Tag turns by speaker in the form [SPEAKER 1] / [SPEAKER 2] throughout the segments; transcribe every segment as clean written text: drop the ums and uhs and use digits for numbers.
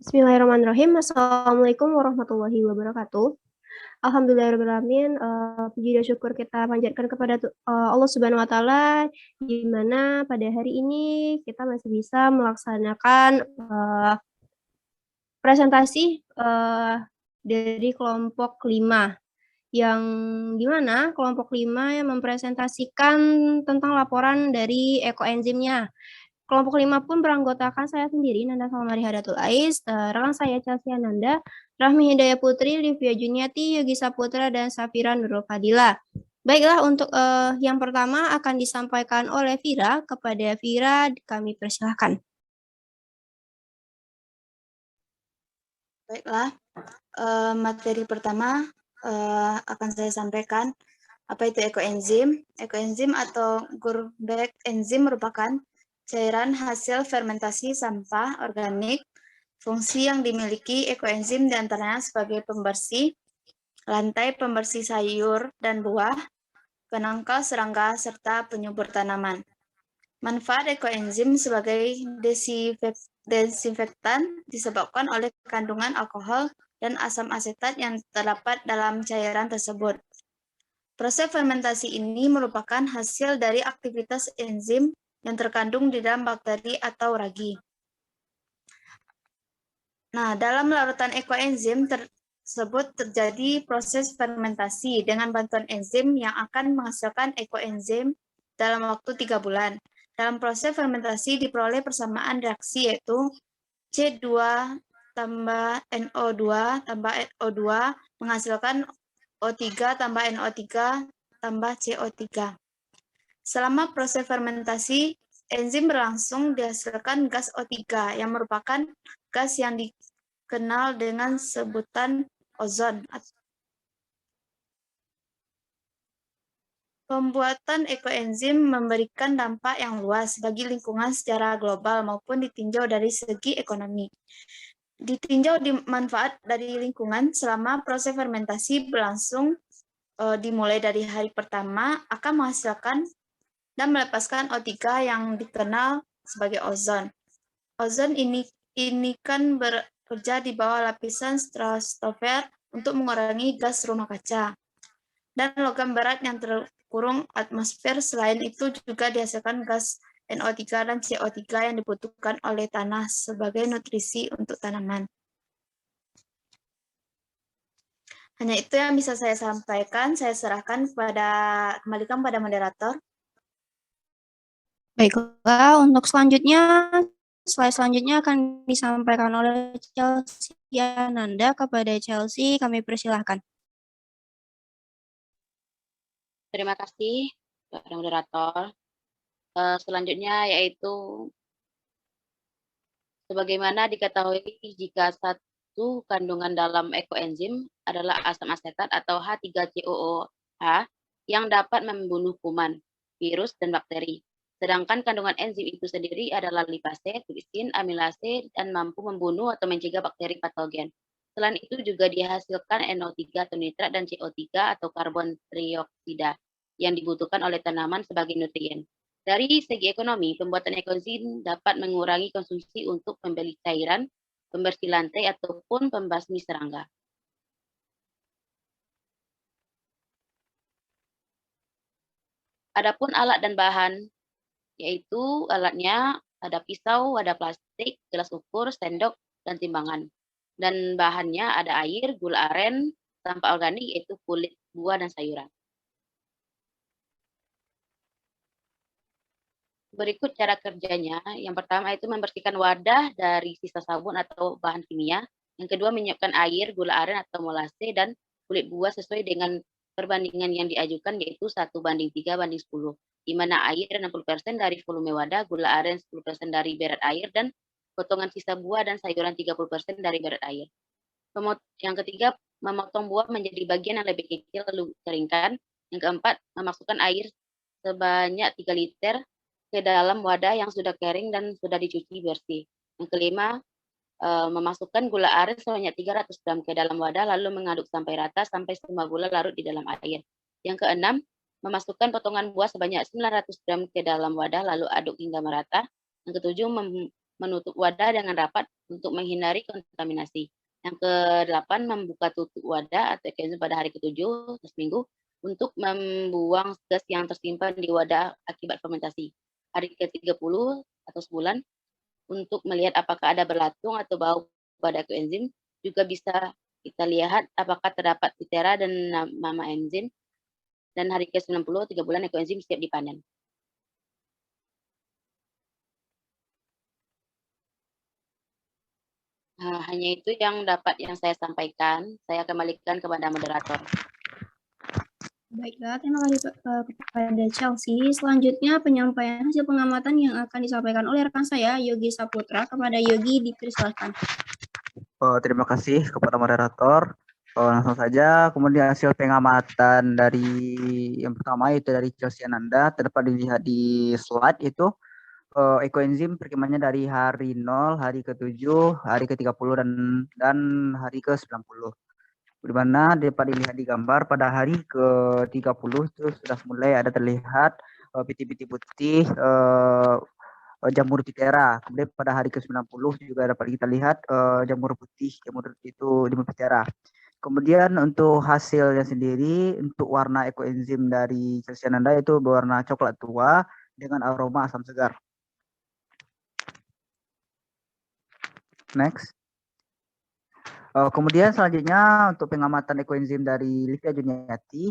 [SPEAKER 1] Bismillahirrahmanirrahim. Assalamualaikum warahmatullahi wabarakatuh. Alhamdulillahirrahmanirrahim. Puji dan syukur kita panjatkan kepada Allah Subhanahu wa Ta'ala, di mana pada hari ini kita masih bisa melaksanakan presentasi dari kelompok 5, yang dimana kelompok 5 yang mempresentasikan tentang laporan dari ekoenzimnya. Kelompok 5 pun beranggotakan saya sendiri, Nanda Salmari Hadatul Ais, rekan saya Chelsea Ananda, Rahmi Hidayah Putri, Livia Juniati, Yogi Saputra, dan Safira Nurul Fadila. Baiklah, untuk yang pertama akan disampaikan oleh Vira. Kepada Vira, kami persilahkan.
[SPEAKER 2] Baiklah, materi pertama akan saya sampaikan. Apa itu ekoenzim? Ekoenzim atau Gourbec enzim merupakan cairan hasil fermentasi sampah organik. Fungsi yang dimiliki ekoenzim diantaranya sebagai pembersih lantai, pembersih sayur dan buah, penangkal serangga, serta penyubur tanaman. Manfaat ekoenzim sebagai desinfektan disebabkan oleh kandungan alkohol dan asam asetat yang terdapat dalam cairan tersebut. Proses fermentasi ini merupakan hasil dari aktivitas enzim yang terkandung di dalam bakteri atau ragi. Nah, dalam larutan ekoenzim tersebut terjadi proses fermentasi dengan bantuan enzim yang akan menghasilkan ekoenzim dalam waktu 3 bulan. Dalam proses fermentasi diperoleh persamaan reaksi yaitu C2 tambah NO2 tambah O2 menghasilkan O3 tambah NO3 tambah CO3. Selama proses fermentasi, enzim berlangsung dihasilkan gas O3 yang merupakan gas yang dikenal dengan sebutan ozon. Pembuatan ekoenzim memberikan dampak yang luas bagi lingkungan secara global maupun ditinjau dari segi ekonomi. Ditinjau di manfaat dari lingkungan selama proses fermentasi berlangsung dimulai dari hari pertama akan menghasilkan dan melepaskan O3 yang dikenal sebagai ozon. Ozon ini kan bekerja di bawah lapisan stratosfer untuk mengurangi gas rumah kaca dan logam berat yang terkurung atmosfer. Selain itu juga dihasilkan gas NO3 dan CO3 yang dibutuhkan oleh tanah sebagai nutrisi untuk tanaman. Hanya itu yang bisa saya sampaikan. Saya kembalikan pada moderator.
[SPEAKER 1] Baiklah, untuk slide selanjutnya akan disampaikan oleh Chelsea Ananda. Kepada Chelsea, kami persilahkan.
[SPEAKER 3] Terima kasih, Pak Moderator. Selanjutnya yaitu sebagaimana diketahui jika satu kandungan dalam ekoenzim adalah asam asetat atau H3COOH yang dapat membunuh kuman, virus, dan bakteri. Sedangkan kandungan enzim itu sendiri adalah lipase, tripsin, amilase, dan mampu membunuh atau mencegah bakteri patogen. Selain itu juga dihasilkan NO3 atau nitrat dan CO3 atau karbon trioksida yang dibutuhkan oleh tanaman sebagai nutrien. Dari segi ekonomi, pembuatan ekoenzim dapat mengurangi konsumsi untuk membeli cairan, pembersih lantai, ataupun pembasmi serangga. Adapun alat dan bahan, yaitu alatnya ada pisau, ada plastik, gelas ukur, sendok, dan timbangan. Dan bahannya ada air, gula aren, sampah organik yaitu kulit buah dan sayuran. Berikut cara kerjanya. Yang pertama itu membersihkan wadah dari sisa sabun atau bahan kimia. Yang kedua menyiapkan air, gula aren atau molase, dan kulit buah sesuai dengan perbandingan yang diajukan yaitu 1:3:10. Di mana air 60% dari volume wadah, gula aren 10% dari berat air, dan potongan sisa buah dan sayuran 30% dari berat air. Yang ketiga, memotong buah menjadi bagian yang lebih kecil lalu keringkan. Yang keempat, memasukkan air sebanyak 3 liter ke dalam wadah yang sudah kering dan sudah dicuci bersih. Yang kelima, memasukkan gula aren sebanyak 300 gram ke dalam wadah lalu mengaduk sampai rata sampai semua gula larut di dalam air. Yang keenam, memasukkan potongan buah sebanyak 900 gram ke dalam wadah lalu aduk hingga merata. Yang ketujuh, menutup wadah dengan rapat untuk menghindari kontaminasi. Yang ke-8, membuka tutup wadah atau ekoenzim pada hari ke-7 seminggu untuk membuang gas yang tersimpan di wadah akibat fermentasi. Hari ke-30 atau sebulan untuk melihat apakah ada berlatung atau bau pada ekoenzim. Juga bisa kita lihat apakah terdapat pitera dan nama enzim. Dan hari ke-90, 3 bulan ekoenzim siap dipanen. Hanya itu yang dapat saya sampaikan. Saya kembalikan kepada moderator.
[SPEAKER 1] Baiklah, terima kasih kepada Chelsea. Selanjutnya penyampaian hasil pengamatan yang akan disampaikan oleh rekan saya, Yogi Saputra. Kepada Yogi, dipersilakan.
[SPEAKER 4] Terima kasih kepada moderator. Langsung saja, kemudian hasil pengamatan dari yang pertama itu dari Chelsea Ananda, terdapat dilihat di slide itu. Ekoenzim perkembangannya dari hari 0, hari ke-7, hari ke-30 dan hari ke-90. Di mana dapat dilihat di gambar pada hari ke-30 itu sudah mulai ada terlihat piti-piti putih jamur pitera. Kemudian pada hari ke-90 juga dapat kita lihat jamur putih, jamur pitera. Kemudian untuk hasilnya sendiri, untuk warna ekoenzim dari Chelsea Ananda itu berwarna coklat tua dengan aroma asam segar. Next. Kemudian selanjutnya untuk pengamatan ekoenzim dari Livia Juniati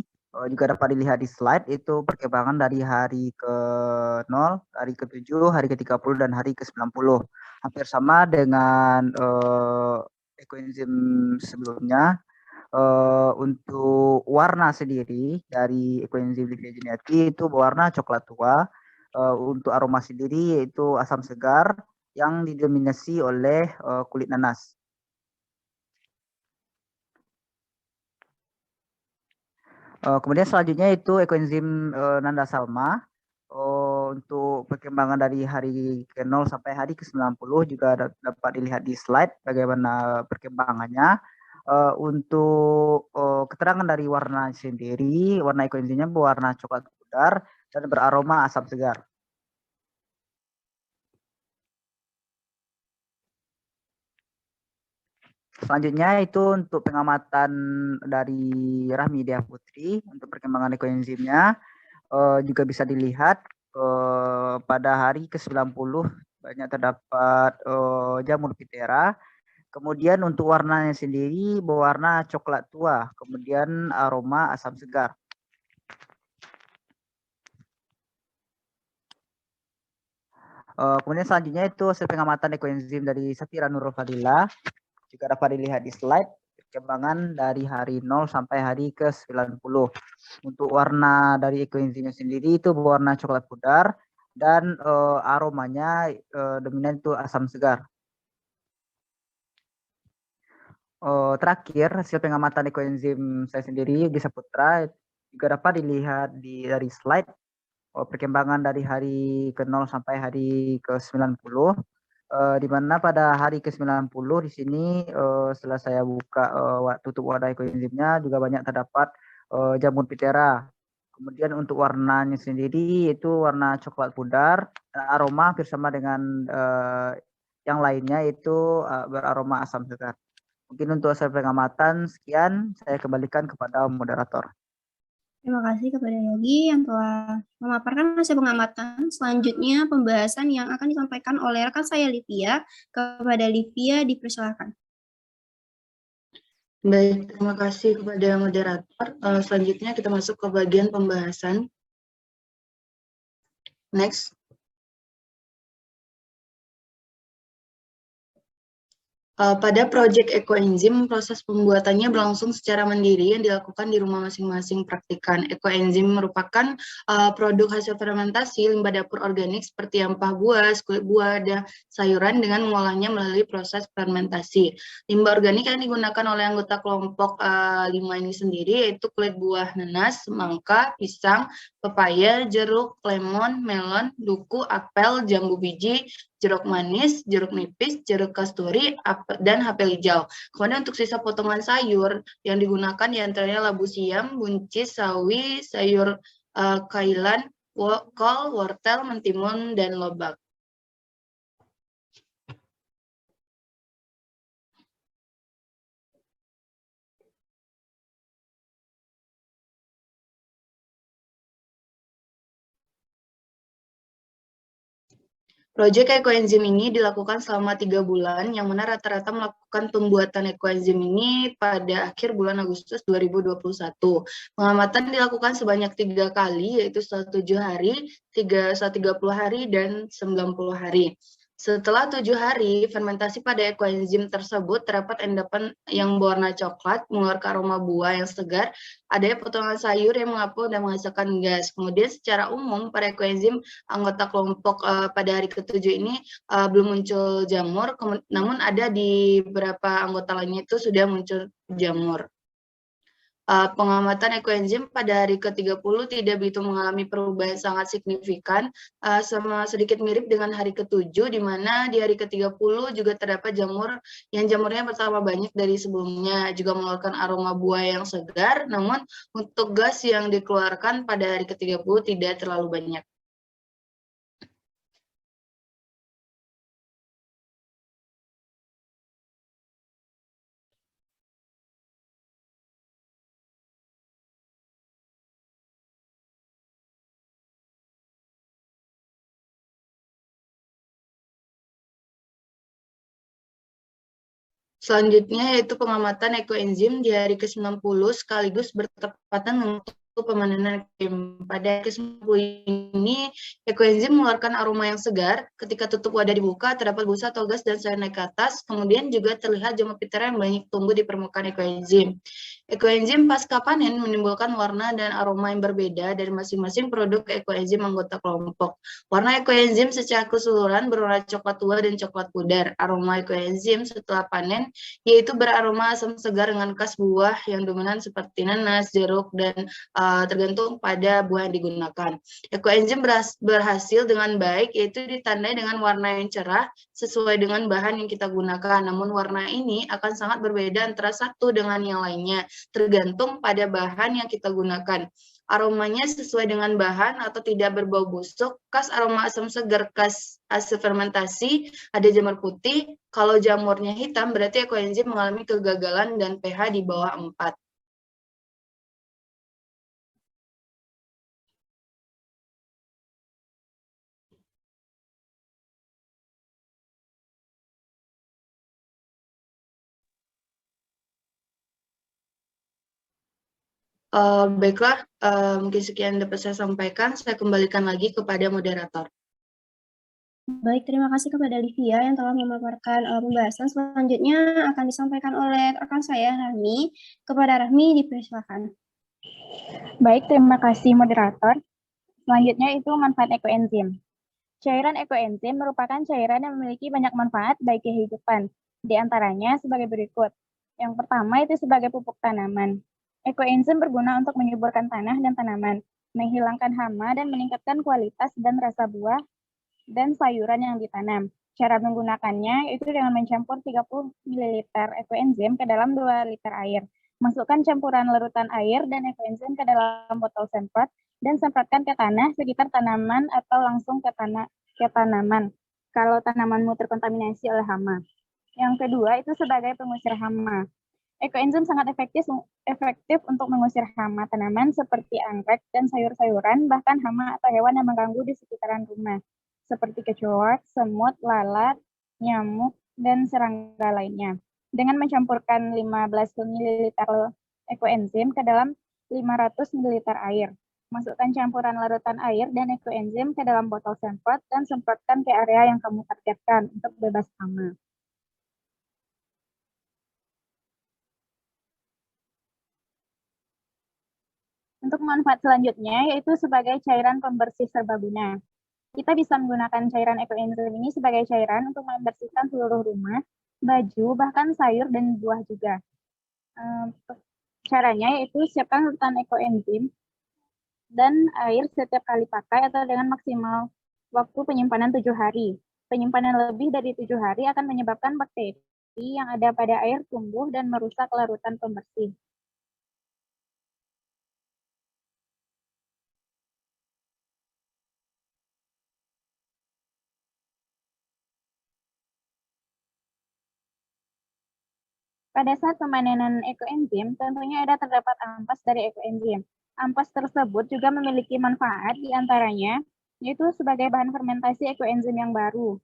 [SPEAKER 4] juga dapat dilihat di slide itu perkembangan dari hari ke-0, hari ke-7, hari ke-30 dan hari ke-90. Hampir sama dengan ekoenzim sebelumnya. Untuk warna sendiri dari ekoenzim Livia Juniati itu berwarna coklat tua. Untuk aroma sendiri yaitu asam segar yang didominasi oleh kulit nanas. Kemudian selanjutnya itu ekoenzim Nanda Salma. Untuk perkembangan dari hari ke-0 sampai hari ke-90 juga dapat dilihat di slide bagaimana perkembangannya. Untuk keterangan dari warna sendiri, warna ekoenzimnya berwarna coklat pudar dan beraroma asam segar. Selanjutnya itu untuk pengamatan dari Rahmi Dia Putri untuk perkembangan ekoenzimnya juga bisa dilihat pada hari ke-90 banyak terdapat jamur pitera. Kemudian untuk warnanya sendiri berwarna coklat tua, kemudian aroma asam segar. Kemudian selanjutnya itu hasil pengamatan ekoenzim dari Safira Nurul Fadila. Juga dapat dilihat di slide perkembangan dari hari 0 sampai hari ke-90. Untuk warna dari ekoenzimnya sendiri itu berwarna coklat pudar dan aromanya dominan itu asam segar. Terakhir hasil pengamatan ekoenzim saya sendiri Yogi Saputra juga dapat dilihat dari slide perkembangan dari hari ke-0 sampai hari ke-90. Di mana pada hari ke-90 di sini setelah saya buka tutup wadah ekoenzimnya juga banyak terdapat jamur pitera. Kemudian untuk warnanya sendiri itu warna coklat pudar, aroma hampir sama dengan yang lainnya itu beraroma asam segar. Mungkin untuk hasil pengamatan sekian, saya kembalikan kepada moderator.
[SPEAKER 1] Terima kasih kepada Yogi yang telah memaparkan hasil pengamatan. Selanjutnya pembahasan yang akan disampaikan oleh rekan saya Livia. Kepada Livia dipersilakan.
[SPEAKER 5] Baik, terima kasih kepada moderator. Selanjutnya kita masuk ke bagian pembahasan. Next. Pada proyek ekoenzim, proses pembuatannya berlangsung secara mandiri yang dilakukan di rumah masing-masing praktikan. Ekoenzim merupakan produk hasil fermentasi limbah dapur organik seperti ampah buah, kulit buah, dan sayuran dengan mengolahnya melalui proses fermentasi. Limbah organik yang digunakan oleh anggota kelompok 5 ini sendiri yaitu kulit buah nanas, semangka, pisang, pepaya, jeruk, lemon, melon, duku, apel, jambu biji, jeruk manis, jeruk nipis, jeruk kasturi, dan apel hijau. Kemudian untuk sisa potongan sayur yang digunakan diantaranya labu siam, buncis, sawi, sayur kailan, kol, wortel, mentimun, dan lobak. Proyek ekoenzim ini dilakukan selama 3 bulan, yang mana rata-rata melakukan pembuatan ekoenzim ini pada akhir bulan Agustus 2021. Pengamatan dilakukan sebanyak 3 kali, yaitu setelah 7 hari, setelah 30 hari, dan 90 hari. Setelah 7 hari, fermentasi pada ekoenzim tersebut terdapat endapan yang berwarna coklat, mengeluarkan aroma buah yang segar, adanya potongan sayur yang mengapung dan menghasilkan gas. Kemudian secara umum pada ekoenzim anggota kelompok pada hari ke-7 ini belum muncul jamur, namun ada di beberapa anggota lainnya itu sudah muncul jamur. Pengamatan ekoenzim pada hari ke-30 tidak begitu mengalami perubahan sangat signifikan, sama sedikit mirip dengan hari ke-7, di mana di hari ke-30 juga terdapat jamur yang jamurnya bertambah banyak dari sebelumnya, juga mengeluarkan aroma buah yang segar, namun untuk gas yang dikeluarkan pada hari ke-30 tidak terlalu banyak. Selanjutnya yaitu pengamatan ekoenzim di hari ke-90 sekaligus bertepatan untuk pemanenan ekoenzim. Pada ke-90 ini, ekoenzim mengeluarkan aroma yang segar. Ketika tutup wadah dibuka, terdapat busa atau gas dan sayur naik ke atas. Kemudian juga terlihat jamur pitera yang banyak tumbuh di permukaan ekoenzim. Ekoenzim pasca panen menimbulkan warna dan aroma yang berbeda dari masing-masing produk ekoenzim anggota kelompok. Warna ekoenzim secara keseluruhan berwarna coklat tua dan coklat pudar. Aroma ekoenzim setelah panen yaitu beraroma asam segar dengan khas buah yang dominan seperti nanas, jeruk, dan tergantung pada buah yang digunakan. Ekoenzim berhasil dengan baik, yaitu ditandai dengan warna yang cerah sesuai dengan bahan yang kita gunakan. Namun warna ini akan sangat berbeda antara satu dengan yang lainnya, tergantung pada bahan yang kita gunakan. Aromanya sesuai dengan bahan atau tidak berbau busuk, khas aroma asam segar khas hasil fermentasi, ada jamur putih. Kalau jamurnya hitam berarti ekoenzim mengalami kegagalan dan pH di bawah 4. Baiklah, mungkin sekian dapat saya sampaikan. Saya kembalikan lagi kepada moderator.
[SPEAKER 1] Baik, terima kasih kepada Livia yang telah memaparkan pembahasan. Selanjutnya akan disampaikan oleh rekan saya, Rahmi. Kepada Rahmi, dipersilakan.
[SPEAKER 6] Baik, terima kasih moderator. Selanjutnya itu manfaat ekoenzim. Cairan ekoenzim merupakan cairan yang memiliki banyak manfaat bagi kehidupan. Di antaranya sebagai berikut. Yang pertama itu sebagai pupuk tanaman. Ekoenzim berguna untuk menyuburkan tanah dan tanaman, menghilangkan hama dan meningkatkan kualitas dan rasa buah dan sayuran yang ditanam. Cara menggunakannya itu dengan mencampur 30 ml ekoenzim ke dalam 2 liter air. Masukkan campuran larutan air dan ekoenzim ke dalam botol semprot dan semprotkan ke tanah sekitar tanaman atau langsung ke tanaman kalau tanamanmu terkontaminasi oleh hama. Yang kedua itu sebagai pengusir hama. Ekoenzim sangat efektif untuk mengusir hama tanaman seperti anggrek dan sayur-sayuran, bahkan hama atau hewan yang mengganggu di sekitaran rumah, seperti kecoak, semut, lalat, nyamuk, dan serangga lainnya. Dengan mencampurkan 15 ml ekoenzim ke dalam 500 ml air. Masukkan campuran larutan air dan ekoenzim ke dalam botol semprot dan semprotkan ke area yang kamu targetkan untuk bebas hama. Untuk manfaat selanjutnya yaitu sebagai cairan pembersih serbaguna. Kita bisa menggunakan cairan ekoenzim ini sebagai cairan untuk membersihkan seluruh rumah, baju, bahkan sayur dan buah juga. Caranya yaitu siapkan larutan ekoenzim dan air setiap kali pakai atau dengan maksimal waktu penyimpanan 7 hari. Penyimpanan lebih dari 7 hari akan menyebabkan bakteri yang ada pada air tumbuh dan merusak larutan pembersih. Pada saat pemanenan ekoenzim, tentunya terdapat ampas dari ekoenzim. Ampas tersebut juga memiliki manfaat, diantaranya yaitu sebagai bahan fermentasi ekoenzim yang baru.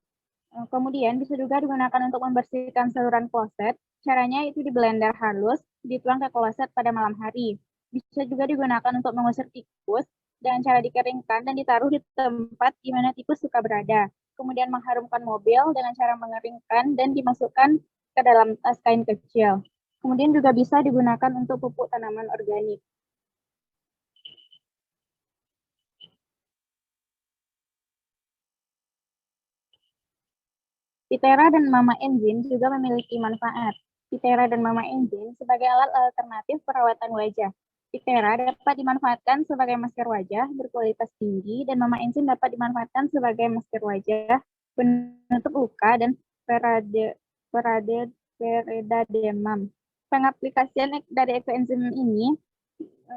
[SPEAKER 6] Kemudian bisa juga digunakan untuk membersihkan saluran kloset. Caranya itu di blender halus, dituang ke kloset pada malam hari. Bisa juga digunakan untuk mengusir tikus dengan cara dikeringkan dan ditaruh di tempat di mana tikus suka berada. Kemudian mengharumkan mobil dengan cara mengeringkan dan dimasukkan ke dalam tas kain kecil. Kemudian juga bisa digunakan untuk pupuk tanaman organik. Pitera dan mama enzim juga memiliki manfaat. Pitera dan mama enzim sebagai alat alternatif perawatan wajah. Pitera dapat dimanfaatkan sebagai masker wajah berkualitas tinggi dan mama enzim dapat dimanfaatkan sebagai masker wajah penutup luka dan pereda demam. Pengaplikasian dari ekoenzim ini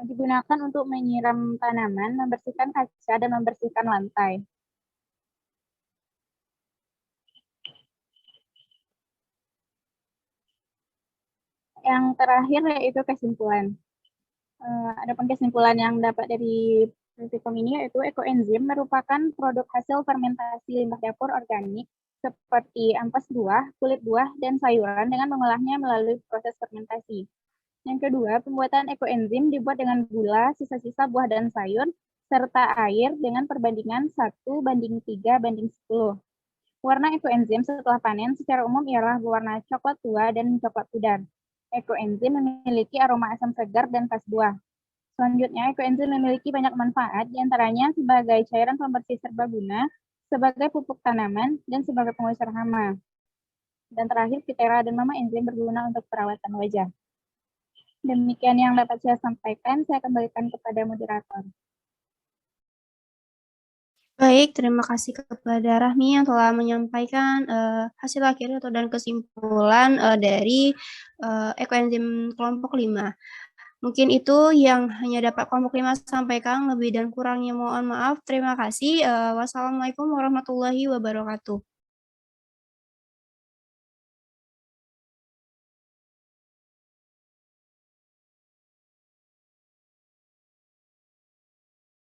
[SPEAKER 6] digunakan untuk menyiram tanaman, membersihkan kaca, dan membersihkan lantai. Yang terakhir yaitu kesimpulan. Adapun kesimpulan yang dapat dari praktikum ini yaitu ekoenzim merupakan produk hasil fermentasi limbah dapur organik seperti ampas buah, kulit buah, dan sayuran dengan mengolahnya melalui proses fermentasi. Yang kedua, pembuatan ekoenzim dibuat dengan gula, sisa-sisa buah dan sayur, serta air dengan perbandingan 1:3:10. Warna ekoenzim setelah panen secara umum ialah berwarna coklat tua dan coklat pudar. Ekoenzim memiliki aroma asam segar dan khas buah. Selanjutnya, ekoenzim memiliki banyak manfaat, diantaranya sebagai cairan pembersih serbaguna, sebagai pupuk tanaman, dan sebagai pengusir hama. Dan terakhir, Pitera dan mama enzim berguna untuk perawatan wajah. Demikian yang dapat saya sampaikan, saya kembalikan kepada moderator.
[SPEAKER 1] Baik, terima kasih kepada Rahmi yang telah menyampaikan hasil akhir atau dan kesimpulan dari ekoenzim kelompok 5. Mungkin itu yang hanya dapat kelompok 5 sampaikan, lebih dan kurangnya mohon maaf. Terima kasih. Wassalamualaikum warahmatullahi wabarakatuh.